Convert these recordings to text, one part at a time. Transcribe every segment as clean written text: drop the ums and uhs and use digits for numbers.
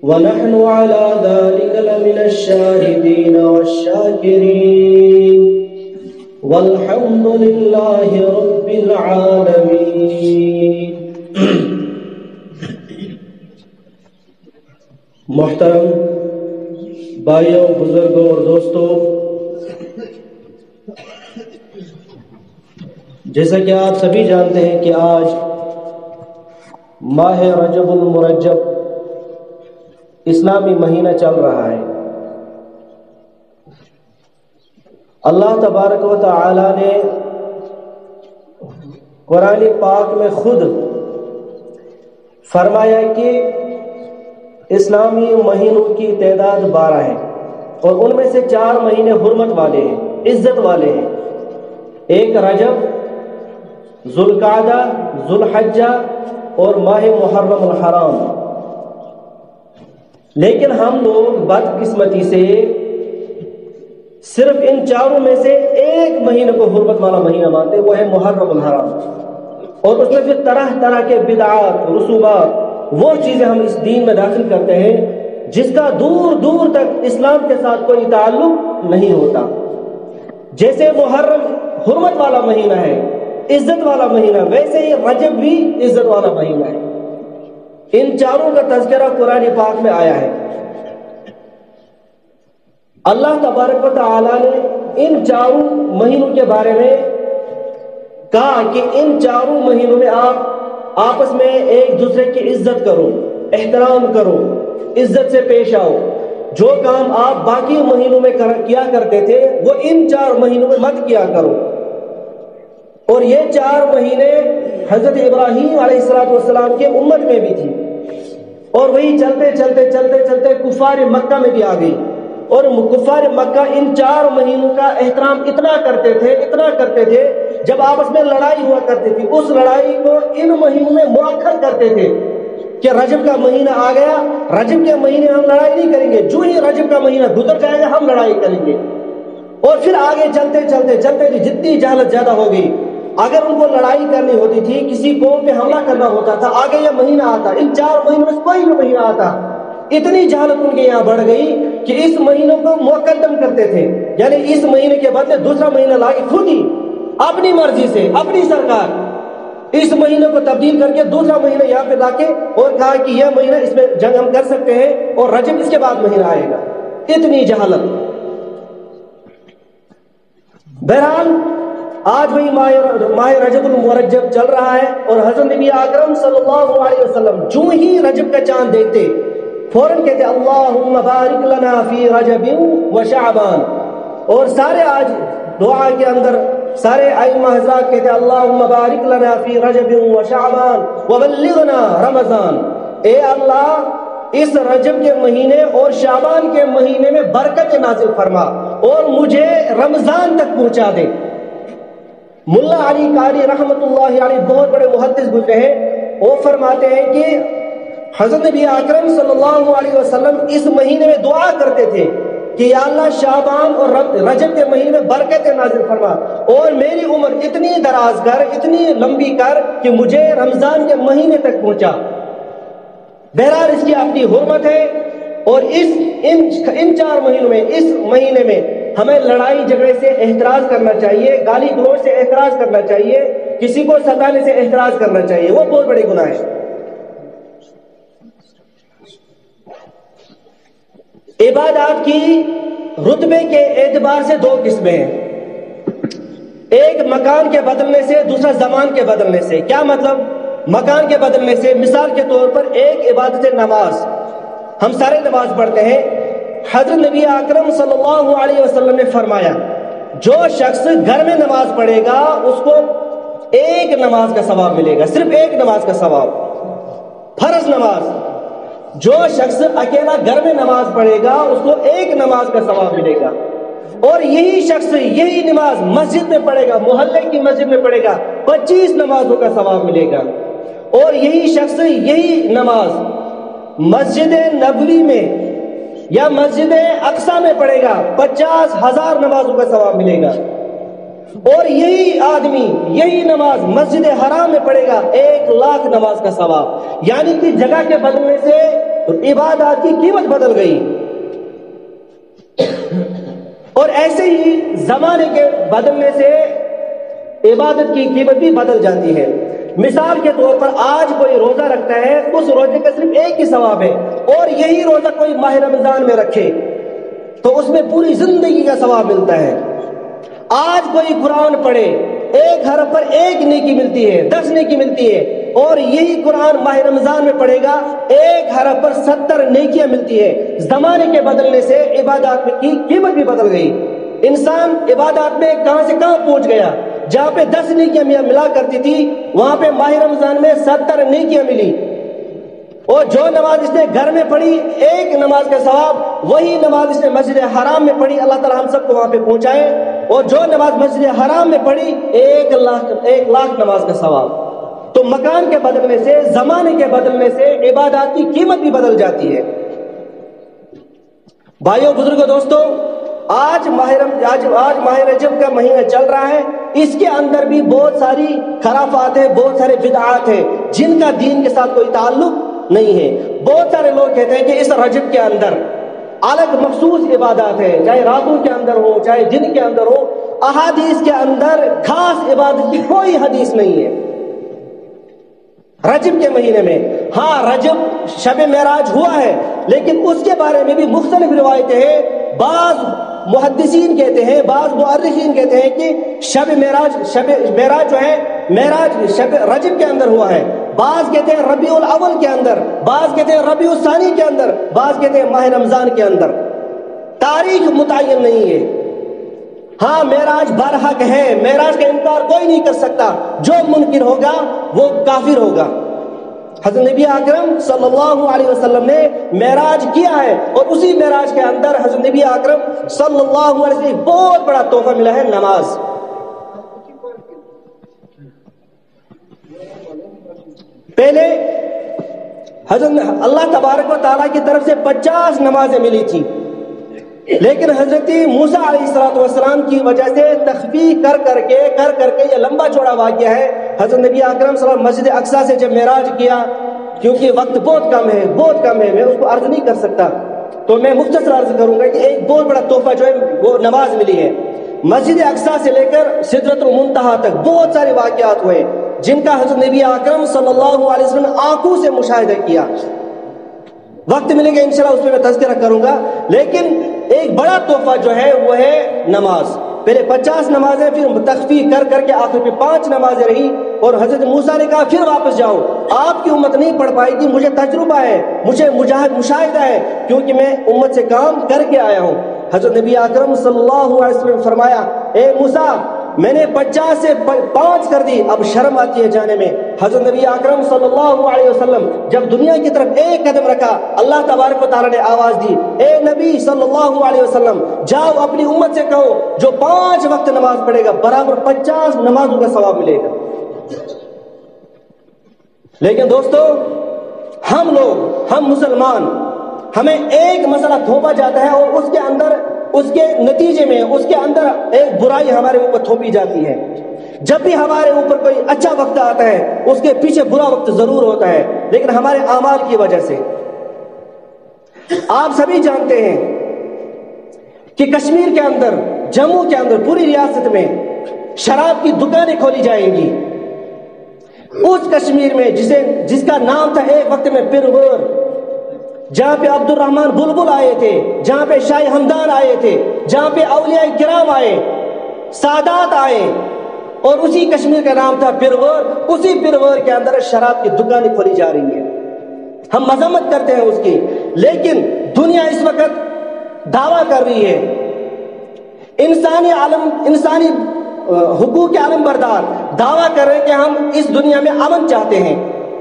ونحن على ذلك لمن الشاهدين والشاكرين والحمد لله رب العالمين. محترم بھائیوں، بزرگوں اور دوستوں، جیسا کہ آپ سبھی جانتے ہیں کہ آج ماہ رجب المرجب اسلامی مہینہ چل رہا ہے. اللہ تبارک و تعالی نے قرآن پاک میں خود فرمایا کہ اسلامی مہینوں کی تعداد 12 ہے اور ان میں سے 4 مہینے حرمت والے ہیں، عزت والے ہیں. ایک رجب، ذوالقعدہ، ذوالحجہ اور ماہ محرم الحرام. لیکن ہم لوگ بدقسمتی سے صرف ان 4 میں سے ایک مہینے کو حرمت والا مہینہ مانتے ہیں، وہ ہے محرم الحرام. اور اس میں پھر طرح طرح کے بدعات، رسومات، وہ چیزیں ہم اس دین میں داخل کرتے ہیں جس کا دور دور تک اسلام کے ساتھ کوئی تعلق نہیں ہوتا. جیسے محرم حرمت والا مہینہ ہے، عزت والا مہینہ، ویسے ہی رجب بھی عزت والا مہینہ ہے. ان 4 کا تذکرہ قرآن پاک میں آیا ہے. اللہ تبارک و تعالی نے ان 4 مہینوں کے بارے میں کہا کہ ان 4 مہینوں میں آپ آپس میں ایک دوسرے کی عزت کرو، احترام کرو، عزت سے پیش آؤ. جو کام آپ باقی مہینوں میں کیا کرتے تھے وہ ان 4 مہینوں میں مت کیا کرو. اور یہ 4 مہینے حضرت ابراہیم علیہ السلام کے امت میں بھی تھی، اور وہی چلتے چلتے چلتے چلتے کفار مکہ میں بھی آ گئی. اور کفار مکہ ان 4 مہینوں کا احترام اتنا کرتے تھے، جب آپس میں لڑائی ہوا کرتی تھی اس لڑائی کو ان مہینوں میں مؤخر کرتے تھے کہ رجب کا مہینہ آ گیا، رجب کے مہینے ہم لڑائی نہیں کریں گے، جو ہی رجب کا مہینہ گزر جائے گا ہم لڑائی کریں گے. اور پھر آگے چلتے چلتے چلتے جتنی جہالت زیادہ ہو گئی، اگر ان کو لڑائی کرنی ہوتی تھی، کسی قوم پہ حملہ کرنا ہوتا تھا، آگے یہ مہینہ آتا، ان 4 مہینوں میں کوئی بھی مہینہ آتا، اتنی جہالت ان کے یہاں بڑھ گئی کہ اس مہینوں کو مقدم کرتے تھے. یعنی اس مہینے کے بدلے دوسرا مہینہ لا کے خود ہی اپنی مرضی سے اپنی سرکار اس مہینے کو تبدیل کر کے دوسرا مہینہ یہاں پہ لا کے اور کہا کہ یہ مہینہ اس میں جنگ ہم کر سکتے ہیں اور رجب اس کے بعد مہینہ آئے گا. اتنی جہالت. بہرحال آج وہی ماہ رجب المرجب چل رہا ہے، اور حضرت نبی اکرم صلی اللہ علیہ وسلم جو ہی رجب کا چاند دیکھتے فوراً کہتے اللہم بارک لنا فی رجب و شعبان. اور سارے آج دعا کے اندر سارے ائمہ حضرات کہتے اللہم بارک لنا فی رجب و شعبان وبلغنا رمضان. اے اللہ اس رجب کے مہینے اور شعبان کے مہینے میں برکت نازل فرما اور مجھے رمضان تک پہنچا دے. ملا علی قاری رحمت اللہ علیہ بہت بڑے محدث گزرے ہیں، وہ فرماتے ہیں کہ حضرت نبی اکرم صلی اللہ علیہ وسلم اس مہینے میں دعا کرتے تھے کہ یا اللہ شعبان اور رجب کے مہینے میں برکت نازل فرما اور میری عمر اتنی دراز کر، اتنی لمبی کر کہ مجھے رمضان کے مہینے تک پہنچا. بہرحال اس کی اپنی حرمت ہے، اور ان 4 مہینوں میں اس مہینے میں ہمیں لڑائی جھگڑے سے احتراز کرنا چاہیے، گالی گلوچ سے احتراز کرنا چاہیے، کسی کو ستانے سے احتراز کرنا چاہیے، وہ بہت بڑے گناہ ہے. عبادات کی رتبے کے اعتبار سے 2 قسمیں ہیں. ایک مکان کے بدلنے سے، دوسرا زمان کے بدلنے سے. کیا مطلب؟ مکان کے بدلنے سے مثال کے طور پر ایک عبادت نماز، ہم سارے نماز پڑھتے ہیں. حضرت نبی اکرم صلی اللہ علیہ وسلم نے فرمایا جو شخص گھر میں نماز پڑھے گا اس کو ایک نماز کا ثواب ملے گا، صرف ایک نماز کا ثواب، فرض نماز. جو شخص اکیلا گھر میں نماز پڑھے گا اس کو ایک نماز کا ثواب ملے گا. اور یہی شخص یہی نماز مسجد میں پڑھے گا، محلے کی مسجد میں پڑھے گا، 25 نمازوں کا ثواب ملے گا. اور یہی شخص یہی نماز مسجد نبوی میں یا مسجد اقصی میں پڑھے گا، 50,000 نمازوں کا ثواب ملے گا. اور یہی آدمی یہی نماز مسجد حرام میں پڑھے گا 1,00,000 نماز کا ثواب. یعنی کہ جگہ کے بدلنے سے عبادات کی قیمت بدل گئی. اور ایسے ہی زمانے کے بدلنے سے عبادت کی قیمت بھی بدل جاتی ہے. مثال کے طور پر آج کوئی روزہ رکھتا ہے، اس روزے کا صرف ایک ہی ثواب ہے، اور یہی روزہ کوئی ماہ رمضان میں رکھے تو اس میں پوری زندگی کا ثواب ملتا ہے. آج کوئی قرآن پڑھے، 1 حرف پر 1 نیکی ملتی ہے، 10 نیکی ملتی ہے، اور یہی قرآن ماہ رمضان میں پڑھے گا 1 حرف پر 70 نیکیاں ملتی ہے. زمانے کے بدلنے سے عبادات کی قیمت بھی بدل گئی. انسان عبادات میں کہاں سے کہاں پہنچ گیا. جہاں پہ 10 نیکیاں ملا کرتی تھی وہاں پہ ماہ رمضان میں 70 نیکیاں ملی. اور جو نماز اس نے گھر میں پڑھی 1 نماز کا ثواب، وہی نماز اس نے مسجد حرام میں پڑھی. اللہ تعالی ہم سب کو وہاں پہ پہنچائے. اور جو نماز مسجد حرام میں پڑھی 1,00,000 نماز کا ثواب. تو مکان کے بدلنے سے، زمانے کے بدلنے سے عبادات کی قیمت بھی بدل جاتی ہے. بھائیوں بزرگوں دوستوں، آج ماہ رجب کا مہینہ چل رہا ہے. اس کے اندر بھی بہت ساری خرافات ہیں، بہت سارے بدعات ہیں جن کا دین کے ساتھ کوئی تعلق نہیں ہے. بہت سارے لوگ کہتے ہیں کہ اس رجب کے اندر الگ مخصوص عبادات ہیں، چاہے راتوں کے اندر ہو چاہے دن کے اندر ہو. احادیث کے اندر خاص عبادت کی کوئی حدیث نہیں ہے رجب کے مہینے میں. ہاں رجب شب معراج ہوا ہے، لیکن اس کے بارے میں بھی مختلف روایتیں ہیں. بعض محدثین کہتے ہیں، بعض مؤرخین کہتے ہیں کہ شب معراج جو ہے معراج شب رجب کے اندر ہوا ہے. بعض کہتے ہیں ربیع الاول کے اندر، بعض کہتے ہیں ربیع الثانی کے اندر، بعض کہتے ہیں ماہ رمضان کے اندر. تاریخ متعین نہیں ہے. ہاں معراج برحق ہے، معراج کا انکار کوئی نہیں کر سکتا. جو منکر ہوگا وہ کافر ہوگا. حضرت نبی اکرم صلی اللہ علیہ وسلم نے معراج کیا ہے، اور اسی معراج کے اندر حضرت نبی اکرم صلی اللہ علیہ وسلم ایک بہت بڑا تحفہ ملا ہے، نماز. پہلے حضرت اللہ تبارک و تعالیٰ کی طرف سے 50 نمازیں ملی تھی، لیکن حضرت موسیٰ علیہ السلام کی وجہ سے تخفیف کر کے یہ لمبا چوڑا واقعہ ہے. حضرت نبی اکرم صلی اللہ علیہ وسلم مسجد اقصیٰ سے جب معراج کیا، کیونکہ وقت بہت کم ہے میں اس کو عرض نہیں کر سکتا، تو میں مختصر عرض کروں گا کہ ایک بہت بڑا تحفہ جو ہے وہ نماز ملی ہے. مسجد اقصیٰ سے لے کر سدرۃ المنتہا تک بہت سارے واقعات ہوئے جن کا حضرت نبی اکرم صلی اللہ علیہ وسلم نے آنکھوں سے مشاہدہ کیا. وقت ملے گا انشاءاللہ اس پہ میں تذکرہ کروں گا. لیکن ایک بڑا تحفہ جو ہے وہ ہے نماز. پہلے 50 نمازیں، پھر تخفیف کر کے آخر پہ 5 نمازیں رہی. اور حضرت موسیٰ نے کہا پھر واپس جاؤ، آپ کی امت نہیں پڑھ پائے گی، مجھے تجربہ ہے، مجھے مشاہدہ ہے، کیونکہ میں امت سے کام کر کے آیا ہوں. حضرت نبی اکرم صلی اللہ علیہ وسلم نے فرمایا، اے موسیٰ میں نے 50 سے 5 کر دی، اب شرم آتی ہے جانے میں. حضرت نبی اکرم صلی اللہ علیہ وسلم جب دنیا کی طرف ایک قدم رکھا، اللہ تبارک و تعالیٰ نے آواز دی، اے نبی صلی اللہ علیہ وسلم جاؤ اپنی امت سے کہو جو 5 وقت نماز پڑھے گا برابر 50 نمازوں کا ثواب ملے گا. لیکن دوستو ہم مسلمان، ہمیں ایک مسئلہ تھوپا جاتا ہے اور اس کے نتیجے میں اس کے اندر ایک برائی ہمارے اوپر تھوپی جاتی ہے. جب بھی ہمارے اوپر کوئی اچھا وقت آتا ہے اس کے پیچھے برا وقت ضرور ہوتا ہے، لیکن ہمارے اعمال کی وجہ سے. آپ سبھی جانتے ہیں کہ کشمیر کے اندر، جموں کے اندر، پوری ریاست میں شراب کی دکانیں کھولی جائیں گی. اس کشمیر میں جس کا نام تھا ایک وقت میں پرور، جہاں پہ عبد الرحمن بلبل آئے تھے، جہاں پہ شاہ ہمدان آئے تھے، جہاں پہ اولیاء کرام آئے، سادات آئے، اور اسی کشمیر کا نام تھا پرور. اسی پرور کے اندر شراب کی دکانیں کھولی جا رہی ہیں. ہم مذمت کرتے ہیں اس کی، لیکن دنیا اس وقت دعویٰ کر رہی ہے، انسانی حقوق کے علم بردار دعویٰ کر رہے ہیں کہ ہم اس دنیا میں امن چاہتے ہیں،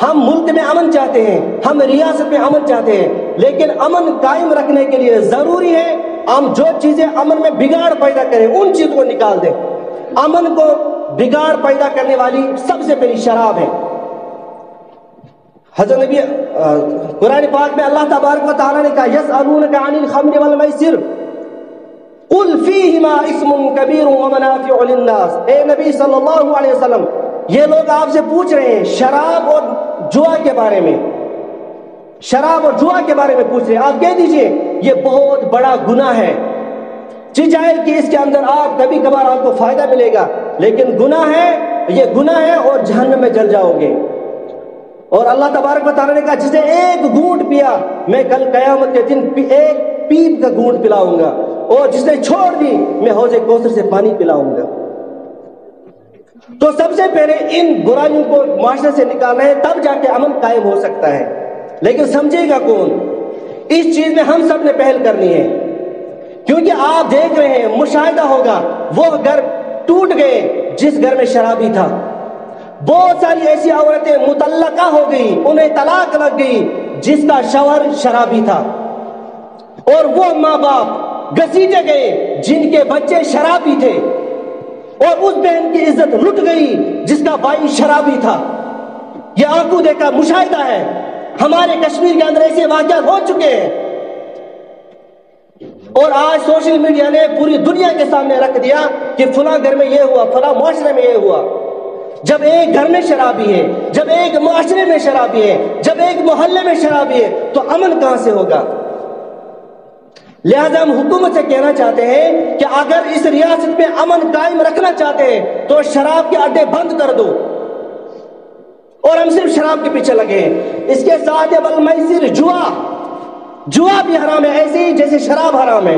ہم ملک میں امن چاہتے ہیں، ہم ریاست میں امن چاہتے ہیں. لیکن امن قائم رکھنے کے لیے ضروری ہے ہم جو چیزیں امن میں بگاڑ پیدا کریں ان چیزوں کو نکال دیں. امن کو بگاڑ پیدا کرنے والی سب سے پہلی شراب ہے. حضرت نبی قرآن پاک میں اللہ تبارک و تعالیٰ نے کہا، یسألونک عن الخمر والمیسر، قل فیہما اسم کبیر ومنافع للناس، اے نبی صلی اللہ علیہ وسلم یہ لوگ آپ سے پوچھ رہے ہیں شراب اور جوا کے بارے میں، شراب اور جوا کے بارے میں پوچھ رہے ہیں، آپ کہہ دیجئے یہ بہت بڑا گناہ ہے، چاہے کہ اس کے اندر آپ کبھی کبھار آپ کو فائدہ ملے گا، لیکن گناہ ہے، یہ گناہ ہے اور جہنم میں جل جاؤ گے۔ اور اللہ تبارک و تعالیٰ نے کہا جسے ایک گھونٹ پیا میں کل قیامت کے دن ایک پیپ کا گھونٹ پلاؤں گا، اور جس نے چھوڑ دی میں حوض کوثر سے پانی پلاؤں گا۔ تو سب سے پہلے ان برائیوں کو معاشرے سے نکالنا ہے، تب جا کے امن قائم ہو سکتا ہے، لیکن سمجھے گا کون؟ اس چیز میں ہم سب نے پہل کرنی ہے، کیونکہ آپ دیکھ رہے ہیں، مشاہدہ ہوگا وہ گھر ٹوٹ گئے جس گھر میں شرابی تھا، بہت ساری ایسی عورتیں مطلقہ ہو گئی، انہیں طلاق لگ گئی جس کا شوہر شرابی تھا، اور وہ ماں باپ گھسیٹے گئے جن کے بچے شرابی تھے، اور اس بہن کی عزت لٹ گئی جس کا بھائی شرابی تھا۔ یہ آنکھوں دیکھا مشاہدہ ہے، ہمارے کشمیر کے اندر ایسے واقعات ہو چکے ہیں، اور آج سوشل میڈیا نے پوری دنیا کے سامنے رکھ دیا کہ فلاں گھر میں یہ ہوا، فلاں معاشرے میں یہ ہوا۔ جب ایک گھر میں شرابی ہے، جب ایک معاشرے میں شرابی ہے، جب ایک محلے میں شرابی ہے، تو امن کہاں سے ہوگا؟ لہذا ہم حکومت سے کہنا چاہتے ہیں کہ اگر اس ریاست میں امن قائم رکھنا چاہتے ہیں تو شراب کے اڈے بند کر دو، اور ہم صرف شراب کے پیچھے لگے ہیں۔ اس کے ساتھ والمیسر، جوا بھی حرام ہے، ایسے ہی جیسے شراب حرام ہے۔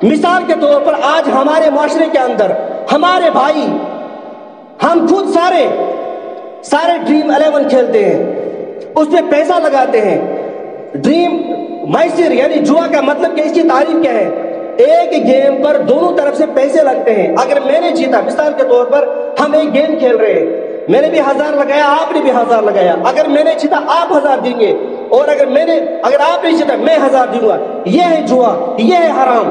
مثال کے طور پر آج ہمارے معاشرے کے اندر ہمارے بھائی، ہم خود سارے ڈریم 11 کھیلتے ہیں، اس پہ پیسہ لگاتے ہیں۔ ڈریم میسر یعنی جوا کا مطلب کہ اس کی تعریف کیا ہے؟ ایک گیم پر دونوں طرف سے پیسے لگتے ہیں۔ اگر میں نے جیتا، مثال کے طور پر ہم ایک گیم کھیل رہے ہیں، میں نے بھی 1000 لگایا، آپ نے بھی 1000 لگایا، اگر میں نے جیتا آپ 1000 دیں گے، اور اگر آپ نے جیتا میں 1000 دوں گا۔ یہ ہے جوا، یہ ہے حرام۔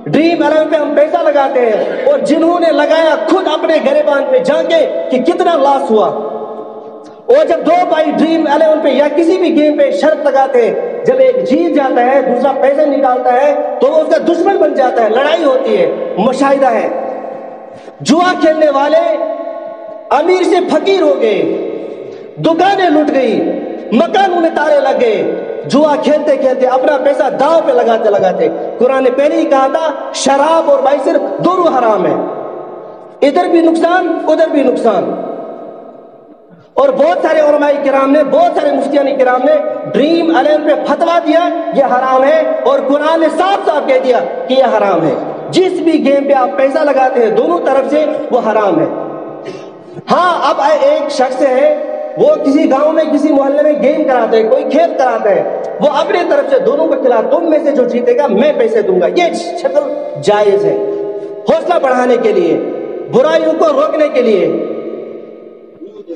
ڈریم 11 پہ ہم پیسہ لگاتے ہیں، اور جنہوں نے لگایا خود اپنے گریبان پہ جانچے کہ کتنا لاس ہوا۔ اور جب دو بھائی ڈریم 11 پہ یا کسی بھی گیم پہ شرط لگاتے ہیں، جب ایک جیت جاتا ہے دوسرا پیسے نکالتا ہے تو وہ اس کا دشمن بن جاتا ہے، لڑائی ہوتی ہے، مشاہدہ ہے۔ جوا کھیلنے والے امیر سے فقیر ہو گئے، دکانیں لٹ گئی، مکانوں میں تالے لگ گئے، جوا کھیلتے کھیلتے اپنا پیسہ داؤ پہ لگاتے۔ قرآن نے پہلے ہی کہا تھا شراب اور میسر دونوں حرام ہیں، ادھر بھی نقصان ادھر بھی نقصان۔ اور بہت سارے علماء کرام نے، بہت سارے مفتیان کرام نے ڈریم 11 پہ فتوا دیا یہ حرام ہے، اور قرآن نے صاف صاف کہہ دیا کہ یہ حرام ہے۔ جس بھی گیم پہ آپ پیسہ لگاتے ہیں دونوں طرف سے وہ حرام ہے۔ ہاں اب ایک شخص ہے وہ کسی گاؤں میں کسی محلے میں گیم کراتا ہے، کوئی کھیل کراتا ہے، وہ اپنے طرف سے دونوں کو کھلا، تم میں سے جو جیتے گا میں پیسے دوں گا، یہ شکل جائز ہے، حوصلہ بڑھانے کے لیے، برائیوں کو روکنے کے لیے۔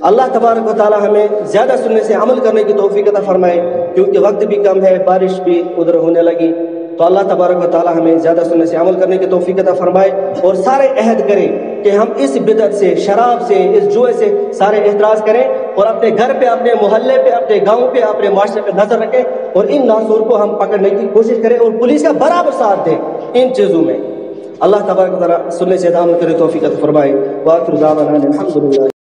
اللہ تبارک و تعالی ہمیں زیادہ سننے سے عمل کرنے کی توفیق عطا فرمائے، کیونکہ وقت بھی کم ہے، بارش بھی ادھر ہونے لگی، تو اللہ تبارک و تعالی ہمیں زیادہ سننے سے عمل کرنے کی توفیق عطا فرمائے، اور سارے عہد کریں کہ ہم اس بدعت سے، شراب سے، اس جوئے سے سارے احتراز کریں، اور اپنے گھر پہ، اپنے محلے پہ، اپنے گاؤں پہ، اپنے معاشرے پہ نظر رکھیں، اور ان ناسور کو ہم پکڑنے کی کوشش کریں، اور پولیس کا برابر ساتھ دیں ان چیزوں میں۔ اللہ تبارک و تعالی سننے سے عمل کرنے کی توفیق عطا فرمائے۔ وآخر دعوانا الحمدللہ۔